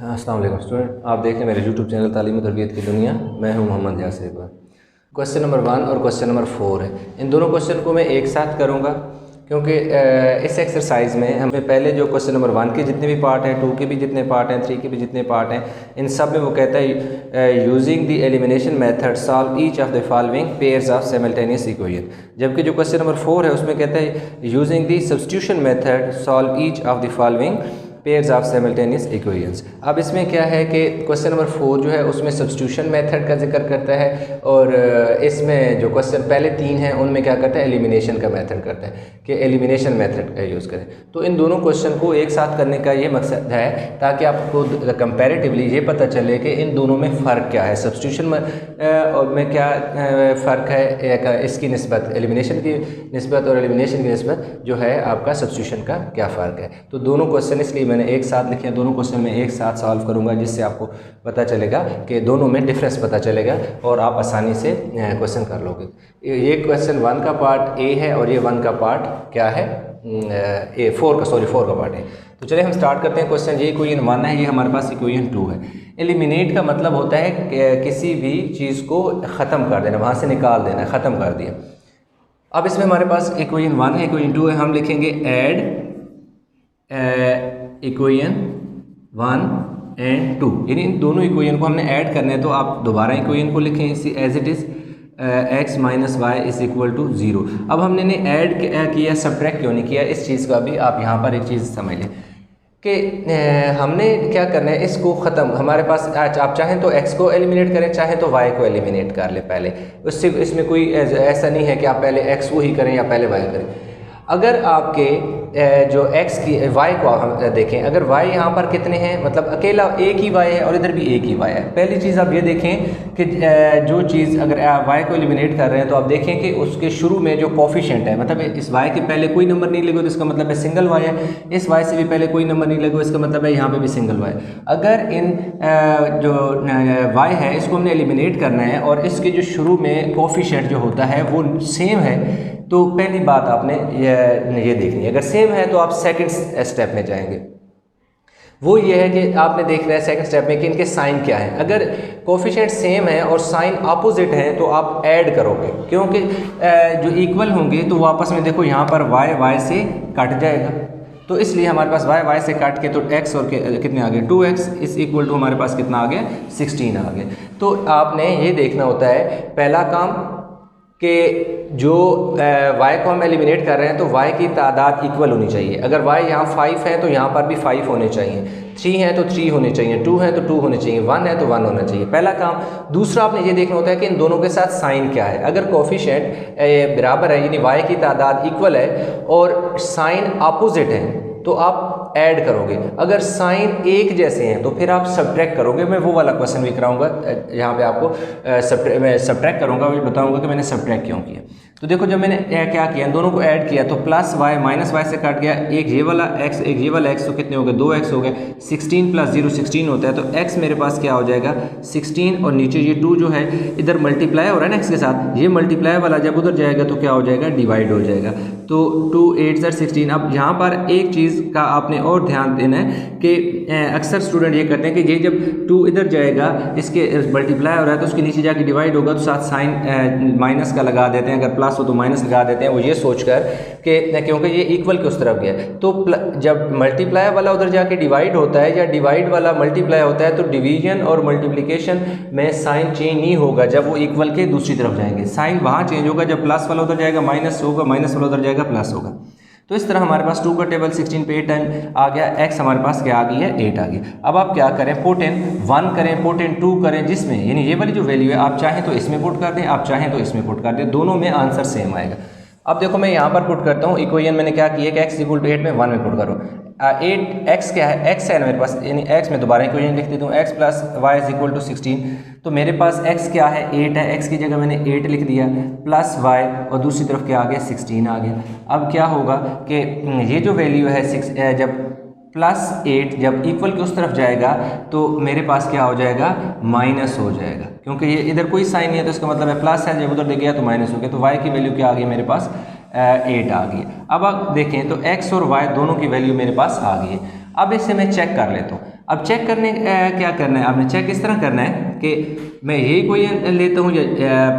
अस्सलाम वालेकुम स्टूडेंट, आप देख रहे हैं मेरे यूट्यूब चैनल तालीम और तरबियत की दुनिया। मैं हूं मोहम्मद यासिर इकबाल। क्वेश्चन नंबर 1 और क्वेश्चन नंबर 4 है। इन दोनों क्वेश्चन को मैं एक साथ करूंगा क्योंकि इस एक्सरसाइज में हमें पहले जो क्वेश्चन नंबर 1 के जितने भी पार्ट हैं, 2 के भी जितने पार्ट हैं, 3 के भी जितने पार्ट हैं, इन सब में वो कहता है using the elimination method solve each of the following pairs of simultaneous equation. जबकि जो क्वेश्चन नंबर 4 है उसमें कहता है using the substitution method solve each of the following pairs of simultaneous equations. अब इसमें क्या है कि क्वेश्चन नंबर 4 जो है उसमें सब्स्टिट्यूशन मेथड का जिक्र करता है और इसमें जो क्वेश्चन पहले 3 हैं उनमें क्या करता है, एलिमिनेशन का मेथड करता है कि एलिमिनेशन मेथड का यूज़ करें। तो इन दोनों क्वेश्चन को एक साथ करने का ये मकसद है ताकि आपको कंपैरेटिवली ये पता चले कि इन दोनों में फ़र्क क्या है, सब्स्टिट्यूशन में क्या फ़र्क है, इसकी निस्बत एलिमिनेशन की निस्बत और एलिमिनेशन की निस्बत जो है आपका सब्स्टिट्यूशन का क्या फ़र्क है। तो दोनों क्वेश्चन इसलिए मैंने एक साथ लिखे हैं, दोनों क्वेश्चन में एक साथ सॉल्व करूंगा जिससे आपको पता चलेगा कि दोनों में डिफरेंस पता चलेगा और आप आसानी से क्वेश्चन कर लोगे। ये क्वेश्चन 1 का पार्ट ए है और ये 1 का पार्ट क्या है, 4 का पार्ट है। तो चलिए हम स्टार्ट करते हैं। क्वेश्चन ये इक्वेशन 1 है, ये हमारे पास इक्वेशन 2 है। एलिमिनेट का मतलब होता है कि किसी भी चीज़ को ख़त्म कर देना, वहाँ से निकाल देना, ख़त्म कर दिया। अब इसमें हमारे पास इक्वेशन 1 है, इक्वेशन 2 है। हम लिखेंगे ऐड इक्वेशन 1 एंड 2, यानी इन दोनों इक्वेशन को हमने ऐड करना है। तो आप दोबारा इक्वेशन को लिखें इसी as it is x minus y is equal to 0। अब हमने ऐड किया, सब्ट्रैक्ट क्यों नहीं किया, इस चीज़ का भी आप यहाँ पर एक चीज़ समझ लें कि हमने क्या करना है, इसको ख़त्म। हमारे पास आप चाहें तो x को एलिमिनेट करें, चाहें तो y को एलिमिनेट कर लें पहले। उससे इसमें कोई ऐसा नहीं है कि आप पहले x को ही करें या पहले y करें। अगर आपके जो x की y को हम देखें, अगर y यहाँ पर कितने हैं, मतलब अकेला एक ही y है और इधर भी एक ही y है। पहली चीज़ आप ये देखें कि जो चीज़ अगर y को एलिमिनेट कर रहे हैं तो आप देखें कि उसके शुरू में जो कोफिशिएंट है, मतलब इस y के पहले कोई नंबर नहीं लगे तो इसका मतलब है सिंगल y है। इस y से भी पहले कोई नंबर नहीं लगे, इसका मतलब है यहाँ पे भी सिंगल y। अगर इन जो y है इसको हमने एलिमिनेट करना है और इसके जो शुरू में कोफिशिएंट जो होता है वो सेम है, तो पहली बात आपने ये देखनी है। अगर सेम है तो आप सेकंड स्टेप में जाएंगे। वो ये है कि आपने देखना है सेकंड स्टेप में कि इनके साइन क्या है। अगर कोफिशिएंट सेम है और साइन अपोजिट हैं तो आप ऐड करोगे, क्योंकि जो इक्वल होंगे तो वो आपस में देखो यहाँ पर y से कट जाएगा। तो इसलिए हमारे पास y से काट के तो x और कितने आ गए, 2x इस इक्वल टू हमारे पास कितना आ गया, 16 आ गया। तो आपने ये देखना होता है पहला काम कि जो y को हम एलिमिनेट कर रहे हैं तो y की तादाद इक्वल होनी चाहिए। अगर y यहाँ 5 है तो यहाँ पर भी 5 होने चाहिए, 3 है तो 3 होने चाहिए, 2 है तो 2 होने चाहिए, 1 है तो 1 होना चाहिए, पहला काम। दूसरा आपने ये देखना होता है कि इन दोनों के साथ साइन क्या है। अगर कोफिशिएंट बराबर है, यानी y की तादाद इक्वल है और साइन अपोजिट है तो आप ऐड करोगे। अगर साइन एक जैसे हैं तो फिर आप सब्ट्रैक्ट करोगे। मैं वो वाला क्वेश्चन भी कराऊंगा यहाँ पे आपको सब्ट्रैक्ट करूँगा, भी बताऊंगा कि मैंने सब्ट्रैक्ट क्यों किया। तो देखो जब मैंने क्या किया, इन दोनों को ऐड किया तो प्लस y माइनस वाई से कट गया, एक ये वाला x एक ये वाला x, तो कितने हो गए, 2x हो गए। 16 प्लस 0 16 होता है, तो x मेरे पास क्या हो जाएगा 16 और नीचे ये 2 जो है इधर मल्टीप्लाई हो रहा है ना x के साथ, ये मल्टीप्लाई वाला जब उधर जाएगा तो क्या हो जाएगा, डिवाइड हो जाएगा। तो 2 8 16। अब यहाँ पर एक चीज़ का आपने और ध्यान देना है कि अक्सर स्टूडेंट ये करते हैं कि ये जब 2 इधर जाएगा इसके मल्टीप्लाई हो रहा है तो उसके नीचे जाके डिवाइड होगा तो साथ साइन माइनस का लगा देते हैं, अगर प्लस हो तो माइनस लगा देते हैं। वो ये सोचकर कि क्योंकि ये इक्वल के उस तरफ गया है, तो जब मल्टीप्लाई वाला उधर जाके डिवाइड होता है या डिवाइड वाला मल्टीप्लाई होता है तो डिवीजन और मल्टीप्लिकेशन में साइन चेंज नहीं होगा। जब वो इक्वल के दूसरी तरफ जाएंगे साइन वहाँ चेंज होगा, जब प्लस वाला उधर जाएगा माइनस होगा, माइनस वाला उधर जाएगा प्लस होगा। तो इस तरह हमारे पास 2 का टेबल 16 पे 8 टाइम आ गया, x हमारे पास क्या आ गई है, 8 आ गया। अब आप क्या करें, पोटेंट 1 करें, पोटेंट 2 करें, जिसमें यानी ये वाली जो वैल्यू है आप चाहें तो इसमें पुट कर दें, आप चाहें तो इसमें पुट कर दें, दोनों में आंसर सेम आएगा। अब देखो मैं यहाँ पर पुट करता हूँ, इक्वेशन मैंने क्या किया कि x इक्वल टू 8 में 1 में पुट करूँ। 8x क्या है, x है ना मेरे पास, यानी x में दोबारा इक्वेशन लिख देता हूँ, x plus y is equal to 16। तो मेरे पास x क्या है, 8 है, x की जगह मैंने 8 लिख दिया, प्लस y और दूसरी तरफ क्या आ गया, 16 आ गया। अब क्या होगा कि ये जो वैल्यू है 6 जब प्लस 8 जब इक्वल के उस तरफ जाएगा तो मेरे पास क्या हो जाएगा, माइनस हो जाएगा, क्योंकि ये इधर कोई साइन नहीं है तो इसका मतलब है प्लस है, जब उधर ले गया तो माइनस हो गया। तो y की वैल्यू क्या आ गई मेरे पास, 8 आ गई। अब आप देखें तो x और y दोनों की वैल्यू मेरे पास आ गई है। अब इसे मैं चेक कर लेता हूँ। अब चेक करने क्या करना है आपने, चेक इस तरह करना है कि मैं यही इक्वेशन लेता हूँ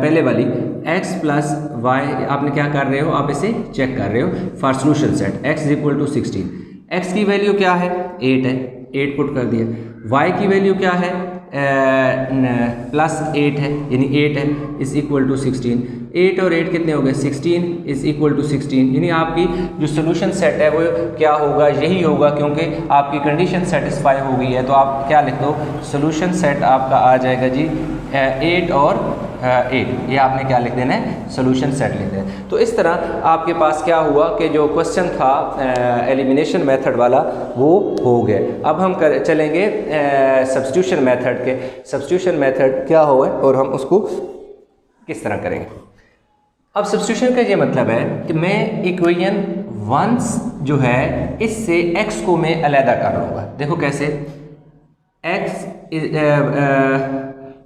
पहले वाली x प्लस वाई, आपने क्या कर रहे हो, आप इसे चेक कर रहे हो for solution set x is equal to 16। x की वैल्यू क्या है, 8 है, 8 पुट कर दिया। y की वैल्यू क्या है, प्लस 8 है, यानी 8 है इज इक्वल टू 16। 8 और 8 कितने हो गए, 16 इज इक्वल टू 16, यानी आपकी जो सोल्यूशन सेट है वो क्या होगा, यही होगा, क्योंकि आपकी कंडीशन सेटिस्फाई हो गई है। तो आप क्या लिख दो, सोल्यूशन सेट आपका आ जाएगा जी 8 और 8, ये आपने क्या लिख देना है, सोल्यूशन सेट लिख देना है। तो इस तरह आपके पास क्या हुआ कि जो क्वेश्चन था एलिमिनेशन मेथड वाला वो हो गया। अब हम चलेंगे सब्स्टिट्यूशन मेथड के। सब्स्टिट्यूशन मेथड क्या होगा और हम उसको किस तरह करेंगे। अब सब्स्टिट्यूशन का ये मतलब है कि मैं इक्वेशन वंस जो है इससे x को मैं अलहदा कर लूँगा। देखो कैसे, x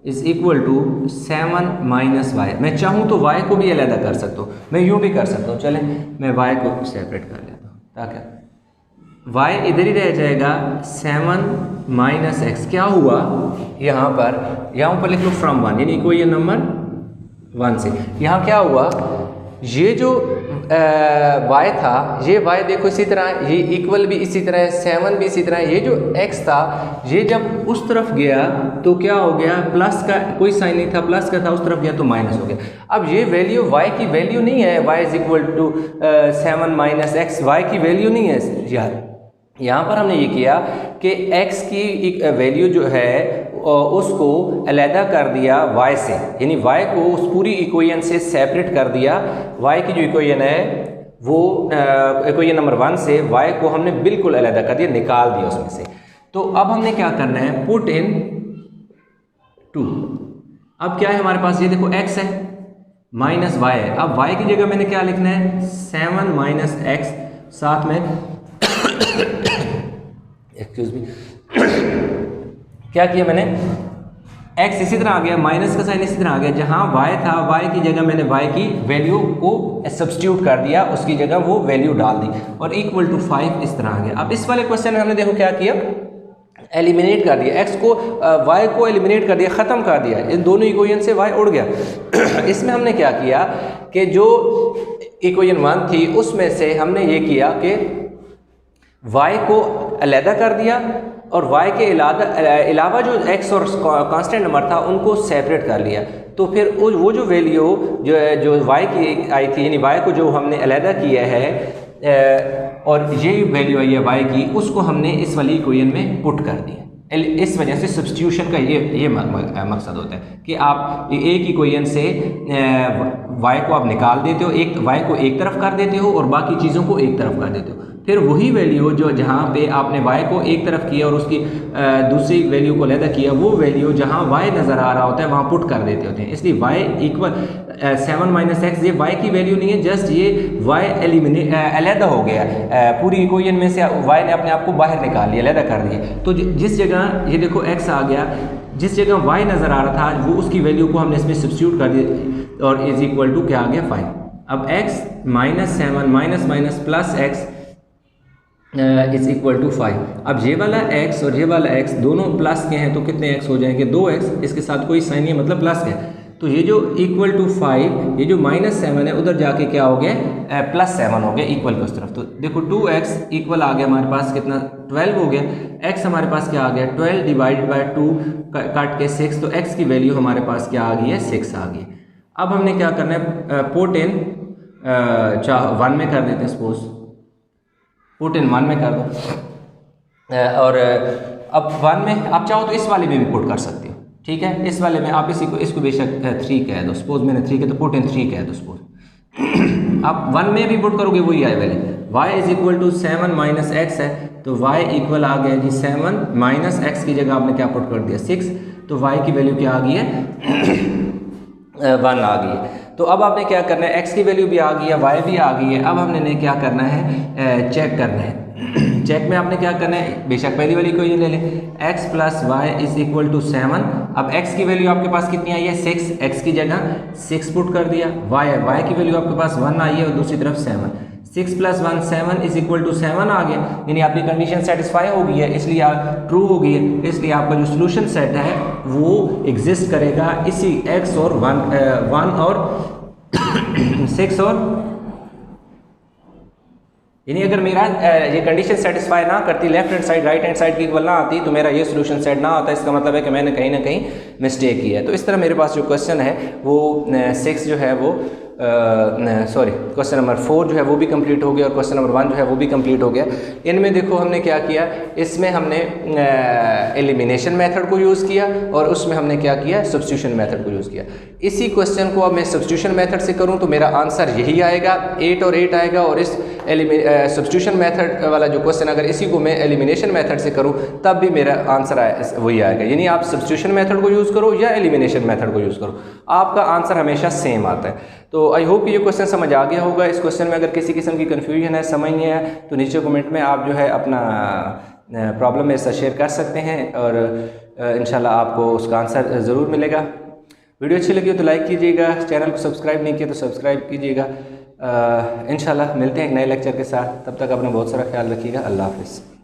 is equal to 7 minus y. मैं चाहूँ तो y को भी अलहदा कर सकता हूँ, मैं यूँ भी कर सकता हूँ। चलें मैं y को सेपरेट कर लेता हूँ ताकि y इधर ही रह जाएगा, 7 माइनस एक्स। क्या हुआ यहाँ पर लिख लो फ्रॉम 1, यानी इक्वेशन नंबर 1 से। यहाँ क्या हुआ, ये जो y था, ये y देखो इसी तरह, ये इक्वल भी इसी तरह है, 7 भी इसी तरह है। ये जो x था, ये जब उस तरफ गया तो क्या हो गया, प्लस का कोई साइन नहीं था, प्लस का था, उस तरफ गया तो माइनस हो गया। अब ये वैल्यू y की वैल्यू नहीं है, y is equal to 7 minus x, y की वैल्यू नहीं है यार। यहाँ पर हमने ये किया कि x की वैल्यू जो है उसको अलहदा कर दिया y से, यानी y को उस पूरी इक्वेशन से सेपरेट कर दिया। y की जो इक्वेशन है वो इक्वेशन नंबर 1 से y को हमने बिल्कुल अलहदा कर दिया, निकाल दिया उसमें से। तो अब हमने क्या करना है, पुट इन 2। अब क्या है हमारे पास, ये देखो x है माइनस y है। अब y की जगह मैंने क्या लिखना है, 7 माइनस एक्स, साथ में एक्सक्यूज मी क्या किया मैंने, x इसी तरह आ गया, माइनस का साइन इसी तरह आ गया। जहां y था, y की जगह मैंने y की वैल्यू को सब्स्टिट्यूट कर दिया, उसकी जगह वो वैल्यू डाल दी और इक्वल टू 5 इस तरह आ गया। अब इस वाले क्वेश्चन में हमने देखो क्या किया, एलिमिनेट कर दिया, x को y को एलिमिनेट कर दिया, ख़त्म कर दिया, इन दोनों इक्वेशन से y उड़ गया। इसमें हमने क्या किया कि जो इक्वेशन 1 थी उसमें से हमने ये किया कि y को अलहदा कर दिया और y के अलावा जो x और कांस्टेंट नंबर था उनको सेपरेट कर लिया। तो फिर वो जो वैल्यू जो y की आई थी, यानी y को जो हमने अलहदा किया है और ये वैल्यू आई है y की, उसको हमने इस वाली इक्वेशन में पुट कर दिया। इस वजह से सब्स्टिट्यूशन का ये मकसद होता है कि आप एक इक्वेशन से y को आप निकाल देते हो, एक y को एक तरफ कर देते हो और बाकी चीज़ों को एक तरफ कर देते हो। फिर वही वैल्यू जो जहाँ पे आपने y को एक तरफ किया और उसकी दूसरी वैल्यू को अलहदा किया, वो वैल्यू जहाँ y नज़र आ रहा होता है वहाँ पुट कर देते होते हैं। इसलिए y इक्वल 7 माइनस एक्स, ये y की वैल्यू नहीं है, जस्ट ये y अलहदा हो गया, पूरी इक्वेशन में से y ने अपने आप को बाहर निकाल लिया, अलहदा कर दिया। तो जिस जगह ये देखो x आ गया, जिस जगह y नज़र आ रहा था वो उसकी वैल्यू को हमने इसमें सब्स्टिट्यूट कर दिया और इज इक्वल टू क्या आ गया 5। अब x minus 7 minus minus plus x is equal to 5। अब ये वाला x और ये वाला x दोनों प्लस के हैं तो कितने x हो जाएंगे, 2x, इसके साथ कोई साइन नहीं है, मतलब प्लस है। तो ये जो इक्वल टू 5, ये जो माइनस 7 है उधर जाके क्या हो गया, प्लस 7 हो गया इक्वल की उस तरफ। तो देखो 2x इक्वल आ गया हमारे पास कितना, 12 हो गया। x हमारे पास क्या आ गया, 12 डिवाइडेड बाय 2 काट के 6, तो x की वैल्यू हमारे पास क्या आ गई है, 6 आ गई। अब हमने क्या करना है, पुट इन 1 में कर देते हैं, सपोज पुट इन 1 में कर दो और अब 1 में आप चाहो तो इस वाले में भी पुट कर सकते हो, ठीक है। इस वाले में आप इसको बेशक 3 कह दो, सपोज मैंने 3 कह तो पुट इन 3 कह दो सपोज। आप 1 में भी पुट करोगे वही आए वाले, y is equal to 7 minus x है तो y इक्वल आ गया जी 7 माइनस एक्स की जगह आपने क्या पुट कर दिया 6, तो y की वैल्यू क्या आ गई है 1 आ गई है। तो अब आपने क्या करना है, x की वैल्यू भी आ गई है, y भी आ गई है। अब हमने क्या करना है, चेक करना है। चेक में आपने क्या करना है, बेशक पहली वाली इक्वेशन ले लें, x plus y is equal to 7। अब x की वैल्यू आपके पास कितनी आई है 6, x की जगह 6 पुट कर दिया, y की वैल्यू आपके पास 1 आई है और दूसरी तरफ 7। 6 + 1 7 इज इक्वल टू 7 आ गया, यानी आपकी कंडीशन सेटिस्फाई हो गई है, इसलिए ट्रू हो गई है, इसलिए आपका जो सोल्यूशन सेट है वो एग्जिस्ट करेगा इसी x और 1 और 6 और, यानी अगर मेरा ये कंडीशन सेटिस्फाई ना करती, left hand side right hand side की इक्वल ना आती, तो मेरा ये सोल्यूशन सेट ना होता। इसका मतलब है कि मैंने कहीं ना कहीं मिस्टेक की है। तो इस तरह मेरे पास जो क्वेश्चन है वो 6 जो है वो क्वेश्चन नंबर 4 जो है वो भी कंप्लीट हो गया और क्वेश्चन नंबर 1 जो है वो भी कंप्लीट हो गया। इनमें देखो हमने क्या किया, इसमें हमने एलिमिनेशन मेथड को यूज़ किया और उसमें हमने क्या किया, सब्स्टिट्यूशन मेथड को यूज़ किया। इसी क्वेश्चन को अब मैं सब्स्टिट्यूशन मेथड से करूँ तो मेरा आंसर यही आएगा, 8 और 8 आएगा, और इस सब्स्टिट्यूशन मेथड वाला जो क्वेश्चन अगर इसी को मैं एलिमिनेशन मेथड से करूँ तब भी मेरा आंसर वही आएगा। यानी आप सब्स्टिट्यूशन मेथड को यूज़ करो या एलिमिनेशन मेथड को यूज़ करो, आपका आंसर हमेशा सेम आता है। तो आई होप ये क्वेश्चन समझ आ गया होगा। इस क्वेश्चन में अगर किसी किस्म की कन्फ्यूजन है, समझ नहीं है, तो नीचे कमेंट में आप जो है अपना प्रॉब्लम मेरे साथ शेयर कर सकते हैं और इंशाल्लाह आपको उसका आंसर ज़रूर मिलेगा। वीडियो अच्छी लगी हो तो लाइक कीजिएगा, चैनल को सब्सक्राइब नहीं किया तो सब्सक्राइब कीजिएगा। इंशाल्लाह मिलते हैं एक नए लेक्चर के साथ, तब तक अपना बहुत सारा ख्याल रखिएगा। अल्लाह हाफ़िज़।